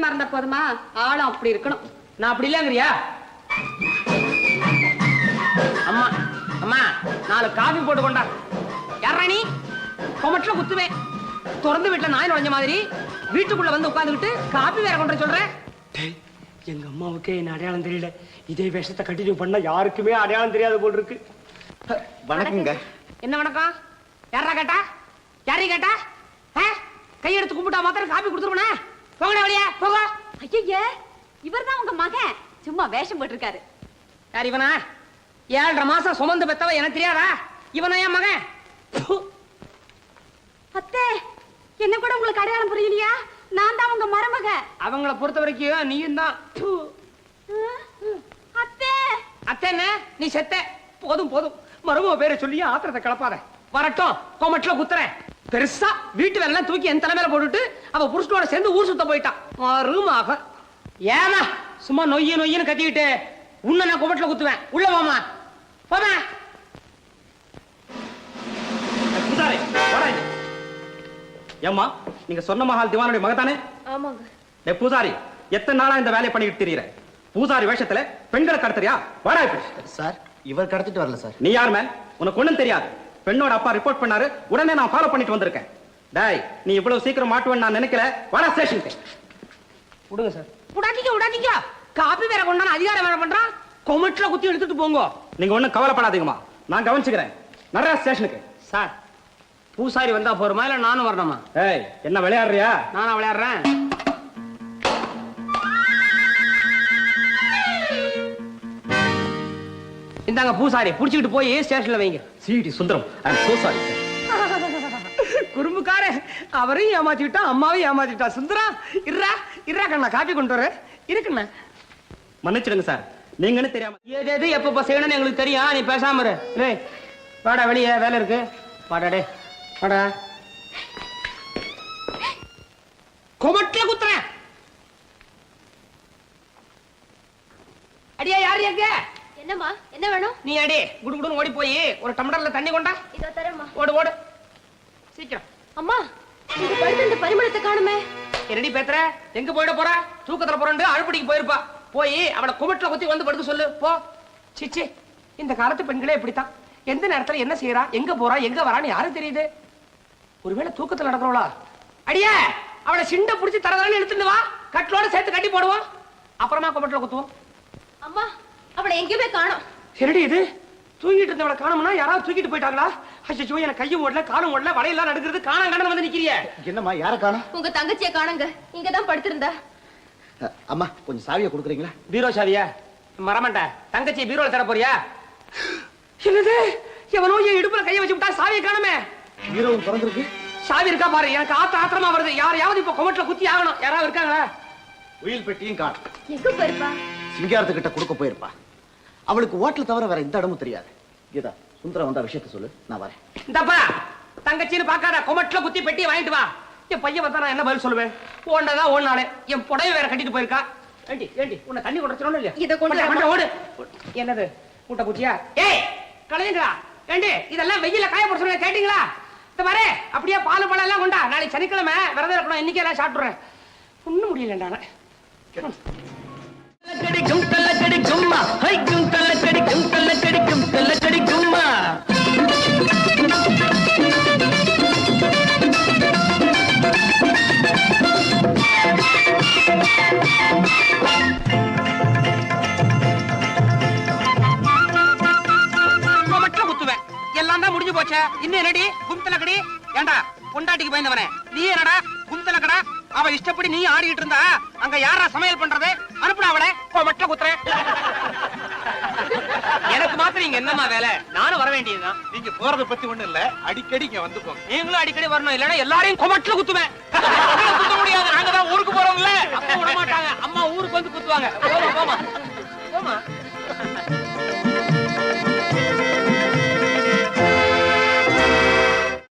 சுத்தமா இருந்தா போதுமா? ஆளும் அப்படி இருக்கணும். நான் அப்படி இல்லங்கிறியா? அம்மா அம்மா 4 காபி போட்டு கொண்டா. யாரா நீ? கொமட்டில குத்துவேன். திறந்து வீட்டுல நாய் நுழைஞ்ச மாதிரி வீட்டுக்குள்ள வந்து உட்கார்ந்துகிட்டு காபி வேற கொண்டு சொல்ற. எங்க அம்மாவுக்கே என்ன அடையாளம் தெரியல. இதே வேஷத்தை கண்டினியூ பண்ணா யாருக்குமே அடையாளம் தெரியாத போல் இருக்கு. வணக்கங்க. என்ன வணக்கம்? யாரா கேட்டா? யாரையும் கேட்டா? கையெடுத்து கும்பிட்டா மாத்திரம் காபி கொடுத்துருவனே. போங்கடா வழியா போக. ஐயா, இவர்தான் உங்க மகன். சும்மா வேஷம் போட்டிருக்காரு. யார் இவனா? 7.5 மாசம் சுமந்து பெத்தவ எனக்கு தெரியாதா? இவனா என் மகன்? அத்தே, என்ன கூட உங்களுக்கு அடையாளம் புரியலையா? நான் தான் உங்க மருமக. அவங்கள பொறுத்த வரைக்கும் நீயும் தான். அத்தே அத்தேன்னு நீ செத்த. போதும் போதும், மருமக பேரை சொல்லி ஆத்திரத்தை கிளப்பாத. வரட்டும், கோமட்டில குத்துறேன். பெருசா வீட்டு வேலை தூக்கி என் தலைமையில போட்டுட்டு அவ புருஷனோட சேர்ந்து ஊர் சுத்த போயிட்டான். மருமக ஏமா சும்மா நொய்யு நொய்யுன்னு கத்திக்கிட்டு உன்னை நான் கோமட்டில குத்துவேன். உள்ள போமா போமா. ஏம்மா, நீங்க சொன்ன மகால் திவானுடைய மகதானே? ஆமாங்க. பூசாரி, எத்தனை நாளா இந்த வேலையை பண்ணிட்டு தெரியற? பூசாரி வேஷத்துல பெண்களை கடத்துறியா? வாடா சார். இவர் கடத்திட்டு வரல சார். நீ யார் மேல்? உனக்கு ஒண்ணும் தெரியாது. பெண்ணோட அப்பா ரிப்போர்ட் பண்ணாரு, உடனே நான் ஃபாலோ பண்ணிட்டு வந்திருக்கேன். டேய், நீ இவ்வளவு சீக்கிரம் மாட்டுவேன்னு நான் நினைக்கல. வாடா ஸ்டேஷனுக்கு. விடுங்க சார். விடாதீங்க. காப்பி வேற கொண்டான அதிகாரம் வேற பண்றான். கொமட்டில குத்தி எடுத்துட்டு போங்க. நீங்க ஒண்ணும் கவலைப்படாதீங்கம்மா, நான் கவனிச்சுக்கிறேன். நடரா ஸ்டேஷனுக்கு. சார், பூசாரி வந்தா போறமா இல்ல நானும் வரணுமா? ஏய், என்ன விளையாடுறியா? நானா விளையாடுறேன்? இந்தாங்க பூசாரி, புடிச்சுக்கிட்டு போய் ஸ்டேஷன்ல வைங்க. CD Sundaram, I am so sorry sir. குறும்புக்கார, அவரையும் ஏமாத்திட்டா அம்மாவையும் ஏமாத்திட்டா. சுந்தரா, இருடா கண்ணா, காப்பி கொண்டு வர இருக்குண்ணா. மன்னிச்சிடுங்க சார், நீங்கன்னு தெரியாம. எது எப்ப செய்யணும்னு எங்களுக்கு தெரியும். நீ பேசாம இரு. டேய் வாடா, வெளியே வேலை இருக்கு. வாடா டே வாடா. கொமட்டில குத்துறேன். அடியா, யாரு எங்க? என்னம்மா, என்ன வேணும்? நீ அடி குடுகுடுன்னு ஓடி போய் ஒரு டம்ளர்ல தண்ணி கொண்டா. இதோ தரேம்மா. ஓடு சீக்கிரம். அம்மா, இங்க படுத்து இந்த பரிமளத்தை காணுமே. என்னடி பேத்துற? எங்க போயிட போறா? தூக்கத்துல போறண்டு அழுப்படிக்கு போயிருப்பா. போய் அவளை குமட்டில குத்தி வந்து படுக்க சொல்லு போ. சிச்சி, இந்த காலத்து பெண்களே இப்படித்தான். எந்த நேரத்துல என்ன செய்யறா, எங்க போறா, எங்க வரான்னு யாரும் தெரியுது? ஒருவேளை தூக்கத்துல நடக்கிறவளா? அடியே, அவளை சிண்ட புடிச்சு தரதான்னு இழுத்துட்டு வா. கட்டிலோட சேர்த்து கட்டி போடுவோம். அப்புறமா குமட்டில குத்துவோம். அம்மா, அவளை எங்கேயுமே காணோம். என்னடி இது? தூங்கிட்டு இருந்தவளை காணோம்னா யாராவது தூக்கிட்டு போயிட்டாங்களா? ஐயோ, எனக்கு கையும் ஓடல காலும் ஓடல, வலையெல்லாம் நடக்கிறது. காணாங்கன்னு வந்து நிக்கிறிய. என்னம்மா, யார காணோம்? உங்க தங்கச்சியை காணுங்க. இங்கதான் படுத்திருந்தா. அம்மா, கொஞ்சம் சாவியை கொடுக்குறீங்களா? பீரோ சாவியா? மரமாட்ட தங்கச்சி பீரோல தர போறியா? என்னது, எவனோ என் இடுப்புல கைய வச்சு விட்டா சாவியை காணுமே. பீரோவும் திறந்திருக்கு. சாவி இருக்கா பாரு. எனக்கு ஆத்திரமா வருது. யாரையாவது இப்ப கொமட்டில குத்தி ஆகணும். யாராவது இருக்காங்களா? உயில் பெட்டியும் காணும். எங்க போயிருப்பா? சிங்காரத்துக்கிட்ட கொடுக்க போயிருப்பா. அவளுக்கு ஓட்டல தவிர வேற எந்த இடமும் தெரியாது. கீதா, சுந்தரம் வந்தா விஷயத்த சொல்லு, நான் வரேன். இந்தப்பா, தங்கச்சின்னு பாக்காத, கொமட்டில குத்தி பெட்டி வாங்கிட்டு வா. என் பையன் வந்தா நான் என்ன பதில் சொல்லுவேன்? ஓண்டதான் ஓடினாலே. என் புடவை வேற கட்டிட்டு போயிருக்கா. ஏண்டி உன்னை தண்ணி கொண்டு இல்லையா? இதை கொண்டு ஓடு. என்னது கூட்ட பூச்சியா? ஏய் கலையுங்களா? ஏண்டி இதெல்லாம் வெயில காய போட சொல்லுங்க, கேட்டீங்களா? இந்த பாரு, அப்படியே பால் பழம் எல்லாம் கொண்டா. நாளைக்கு சனிக்கிழமை விரதம் இருக்கணும். இன்னைக்கு எல்லாம் சாப்பிடுறேன். ஒண்ணும் முடியலண்டா. கடிக்கும் கல்ல கடிக்கும்மா, ஹைக்கும் கல்ல கடிக்கும் கல்ல கடிக்கும் கல்ல கடிக்கும்மா. கொமட்டில குத்துவேன். எல்லாம் தான் முடிஞ்சு போச்சே. இன்னும் என்னடி கும்தல கடி? ஏண்டா பொண்டாட்டிக்கு பயந்தவனே, நீ என்னடா கும்தல கடா? அவ இஷ்டப்படி நீ ஆடிட்டு இருந்தா அங்க யாரா சமையல் பண்றது? அனுப்புடா அவளை. கொமட்டில குத்துறேன். எனக்கு மாத்திரம் இங்க என்னமா வேலை? நானும் வர வேண்டியதுதான். நீங்க போறத பத்தி ஒண்ணு இல்ல, அடிக்கடி இங்க வந்து போங்க. நீங்களும் அடிக்கடி வரணும், இல்லன்னா எல்லாரையும் கொமட்டில குத்துவேன். குத்த முடியாது, நாங்க தான் ஊருக்கு போறோம்ல. அப்ப விட மாட்டாங்க. அம்மா ஊருக்கு வந்து குத்துவாங்க. போமா